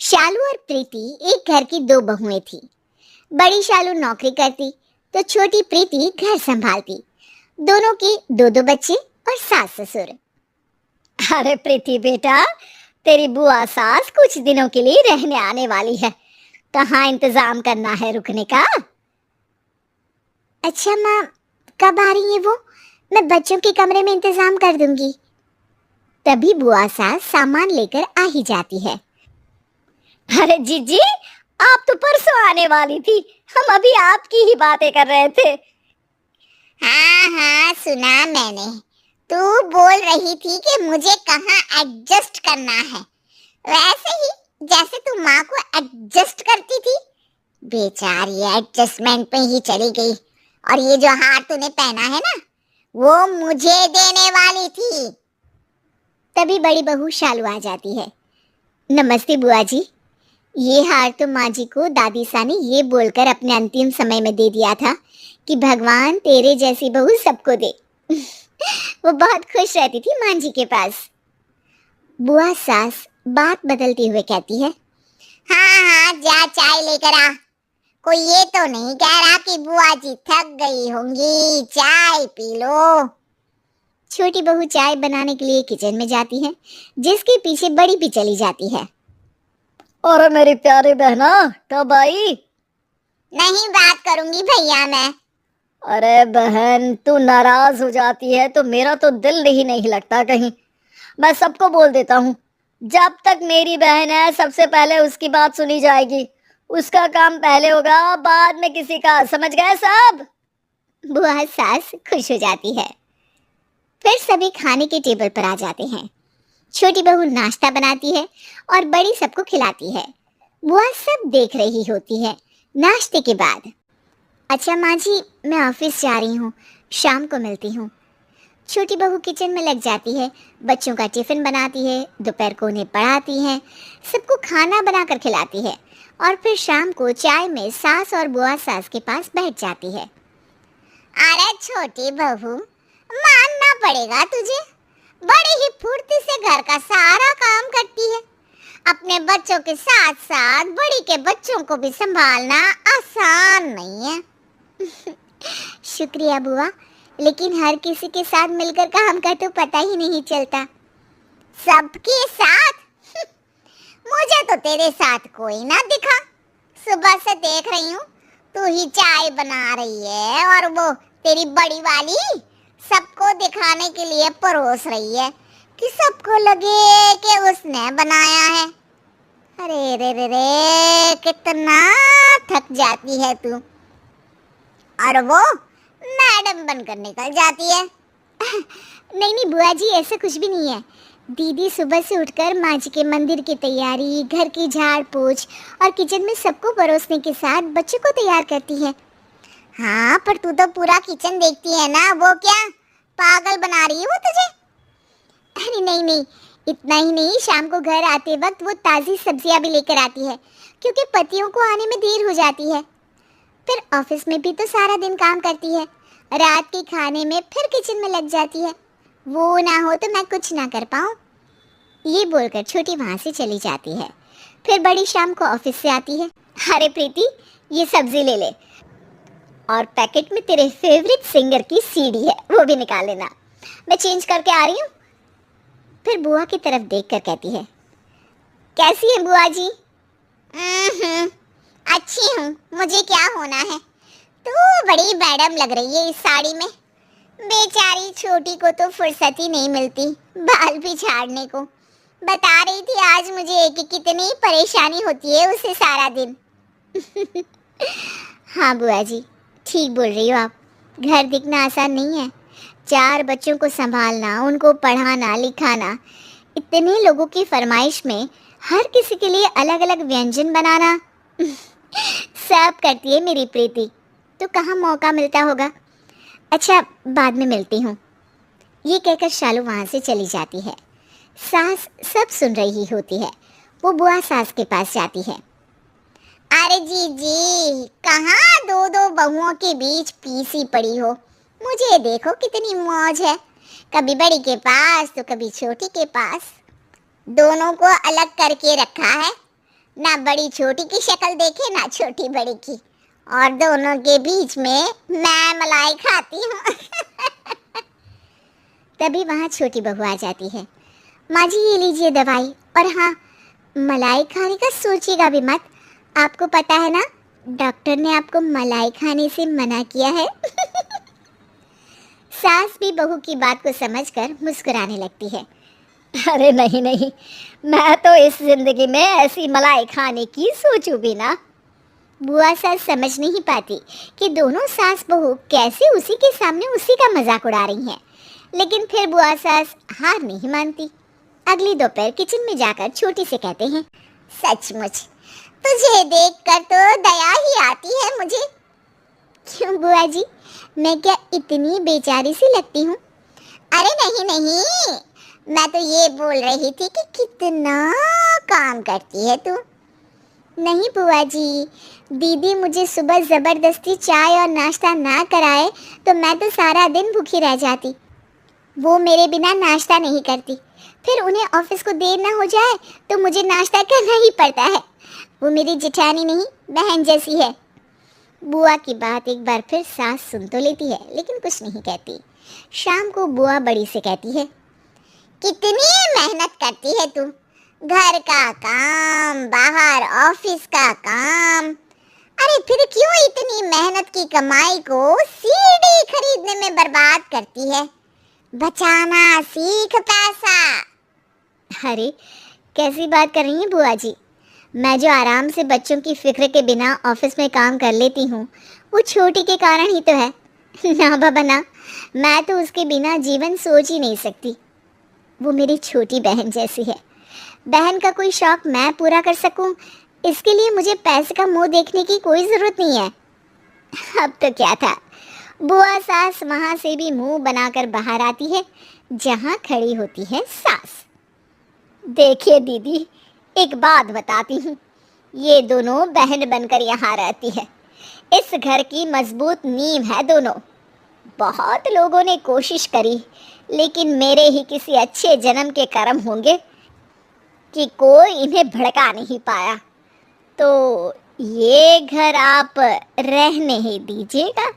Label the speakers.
Speaker 1: शालू और प्रीति एक घर की दो बहुएं थी। बड़ी शालू नौकरी करती तो छोटी प्रीति घर संभालती। दोनों के दो दो बच्चे और सास ससुर।
Speaker 2: अरे प्रीति बेटा, तेरी बुआ सास कुछ दिनों के लिए रहने आने वाली है। कहाँ इंतजाम करना है रुकने का?
Speaker 1: अच्छा माँ, कब आ रही है वो? मैं बच्चों के कमरे में इंतजाम कर दूंगी। तभी बुआ सास सामान लेकर आ ही जाती है।
Speaker 2: अरे जीजी, आप तो परसों आने वाली थी। हम अभी आपकी ही बातें कर रहे थे।
Speaker 1: हाँ हाँ, सुना मैंने। तू बोल रही थी कि मुझे कहाँ एडजस्ट करना है, वैसे ही जैसे तू माँ को एडजस्ट करती थी। बेचारी एडजस्टमेंट पे ही चली गई। और ये जो हार तूने पहना है ना, वो मुझे देने वाली थी। तभी बड़ी बहू शालू आ जाती है। नमस्ते बुआ जी। ये हार तो माँ जी को दादी सा ने ये बोलकर अपने अंतिम समय में दे दिया था कि भगवान तेरे जैसी बहू सबको दे। वो बहुत खुश रहती थी माँ जी के पास। बुआ सास बात बदलते हुए कहती है, हाँ हाँ, जा चाय लेकर आ। कोई ये तो नहीं कह रहा कि बुआ जी थक गई होंगी, चाय पी लो। छोटी बहू चाय बनाने के लिए किचन में जाती है, जिसके पीछे बड़ी भी चली जाती है।
Speaker 2: और मेरी प्यारी बहना कब आई?
Speaker 1: नहीं बात करूंगी भैया मैं।
Speaker 2: अरे बहन, तू नाराज हो जाती है तो मेरा तो दिल ही नहीं लगता कहीं। मैं सबको बोल देता हूँ, जब तक मेरी बहन है सबसे पहले उसकी बात सुनी जाएगी। उसका काम पहले होगा, बाद में किसी का। समझ गए सब?
Speaker 1: बुआ सास खुश हो जाती है। फिर सभी खाने के टेबल पर आ जाते हैं। छोटी बहू नाश्ता बनाती है और बड़ी सबको खिलाती है। बुआ सब देख रही होती है। नाश्ते के बाद, अच्छा माँ जी, मैं ऑफिस जा रही हूँ, शाम को मिलती हूँ। छोटी बहू किचन में लग जाती है। बच्चों का टिफिन बनाती है, दोपहर को उन्हें पढ़ाती है, सबको खाना बनाकर खिलाती है और फिर शाम को चाय में सास और बुआ सास के पास बैठ जाती है। अरे छोटी बहू, मानना पड़ेगा तुझे, बड़ी ही फुर्ती से घर का सारा काम करती है। अपने बच्चों के साथ साथ बड़ी के बच्चों को भी संभालना आसान नहीं है। शुक्रिया बुआ, लेकिन हर किसी के साथ मिलकर काम का तो पता ही नहीं चलता। सबके साथ? मुझे तो तेरे साथ कोई ना दिखा। सुबह से देख रही हूँ, तू ही चाय बना रही है और वो तेरी बड़ी वाली सबको दिखाने के लिए परोस रही है कि सबको लगे कि उसने बनाया है। अरे रे रे रे, कितना थक जाती है तू। और वो मैडम बनकर निकल जाती है। नहीं नहीं बुआ जी, ऐसा कुछ भी नहीं है। दीदी सुबह से उठकर माँ जी के मंदिर की तैयारी, घर की झाड़ पोछ और किचन में सबको परोसने के साथ बच्चों को तैयार करती है। हाँ, पर तू तो पूरा किचन देखती है ना, वो क्या पागल बना रही है वो तुझे? अरे नहीं नहीं, इतना ही नहीं, शाम को घर आते वक्त वो ताज़ी सब्जियां भी लेकर आती है, क्योंकि पतियों को आने में देर हो जाती है। फिर ऑफिस में भी तो सारा दिन काम करती है, रात के खाने में फिर किचन में लग जाती है। वो ना हो तो मैं कुछ ना कर पाऊँ। ये बोलकर छोटी वहाँ से चली जाती है। फिर बड़ी शाम को ऑफिस से आती है। अरे प्रीति, ये सब्जी ले ले और पैकेट में तेरे फेवरेट सिंगर की सीडी है, वो भी निकाल लेना, मैं चेंज करके आ रही हूँ। फिर बुआ की तरफ देखकर कहती है, कैसी है बुआ जी? अच्छी हूँ, मुझे क्या होना है? तू बड़ी मैडम लग रही है इस साड़ी में। बेचारी छोटी को तो फुर्सत ही नहीं मिलती बाल भी झाड़ने को। बता रही थी आज मुझे कि कितनी परेशानी होती है उसे सारा दिन। हाँ बुआ जी, ठीक बोल रही हो आप। घर दिखना आसान नहीं है। 4 बच्चों को संभालना, उनको पढ़ाना लिखाना, इतने लोगों की फरमाइश में हर किसी के लिए अलग अलग व्यंजन बनाना, सब करती है मेरी प्रीति। तो कहाँ मौका मिलता होगा। अच्छा, बाद में मिलती हूँ। ये कहकर शालू वहाँ से चली जाती है। सास सब सुन रही होती है। वो बुआ सास के पास जाती है। अरे जीजी, कहाँ दो दो बहुओं के बीच पीसी पड़ी हो? मुझे देखो कितनी मौज है, कभी बड़ी के पास तो कभी छोटी के पास। दोनों को अलग करके रखा है। ना बड़ी छोटी की शक्ल देखे ना छोटी बड़ी की, और दोनों के बीच में मैं मलाई खाती हूँ। तभी वहाँ छोटी बहू आ जाती है। माँ जी ये लीजिए दवाई, और हाँ मलाई खाने का सोचिएगा भी मत, आपको पता है ना डॉक्टर ने आपको मलाई खाने से मना किया है। सास भी बहू की बात को समझकर मुस्कुराने लगती है।
Speaker 2: अरे नहीं नहीं, मैं तो इस जिंदगी में ऐसी मलाई खाने की सोचूं भी ना।
Speaker 1: बुआ सास समझ नहीं पाती कि दोनों सास बहू कैसे उसी के सामने उसी का मजाक उड़ा रही हैं, लेकिन फिर बुआ सास हार नहीं मानती। अगली दोपहर किचन में जाकर छोटी से कहते हैं, सचमुच तुझे देखकर तो दया ही आती है मुझे। क्यों बुआ जी, मैं क्या इतनी बेचारी सी लगती हूँ? अरे नहीं नहीं, मैं तो ये बोल रही थी कि कितना काम करती है तू। नहीं बुआ जी, दीदी मुझे सुबह ज़बरदस्ती चाय और नाश्ता ना कराए तो मैं तो सारा दिन भूखी रह जाती। वो मेरे बिना नाश्ता नहीं करती, फिर उन्हें ऑफिस को देर ना हो जाए तो मुझे नाश्ता करना ही पड़ता है। वो मेरी जेठानी नहीं बहन जैसी है। बुआ की बात एक बार फिर सास सुन तो लेती है लेकिन कुछ नहीं कहती। शाम को बुआ बड़ी से कहती है, कितनी मेहनत करती है तू, घर का काम, बाहर ऑफिस का काम। अरे फिर क्यों इतनी मेहनत की कमाई को सीडी खरीदने में बर्बाद करती है? बचाना सीख पैसा। अरे कैसी बात कर रही हैं बुआ जी, मैं जो आराम से बच्चों की फिक्र के बिना ऑफिस में काम कर लेती हूँ वो छोटी के कारण ही तो है। ना बाबा ना, मैं तो उसके बिना जीवन सोच ही नहीं सकती। वो मेरी छोटी बहन जैसी है। बहन का कोई शौक मैं पूरा कर सकूं, इसके लिए मुझे पैसे का मुंह देखने की कोई ज़रूरत नहीं है। अब तो क्या था, बुआ सास वहाँ से भी मुंह बनाकर बाहर आती है जहाँ खड़ी होती है सास। देखिए दीदी, एक बात बताती हूँ, ये दोनों बहन बनकर यहाँ रहती है। इस घर की मजबूत नींव है दोनों। बहुत लोगों ने कोशिश करी, लेकिन मेरे ही किसी अच्छे जन्म के कर्म होंगे कि कोई इन्हें भड़का नहीं पाया। तो ये घर आप रहने ही दीजिएगा।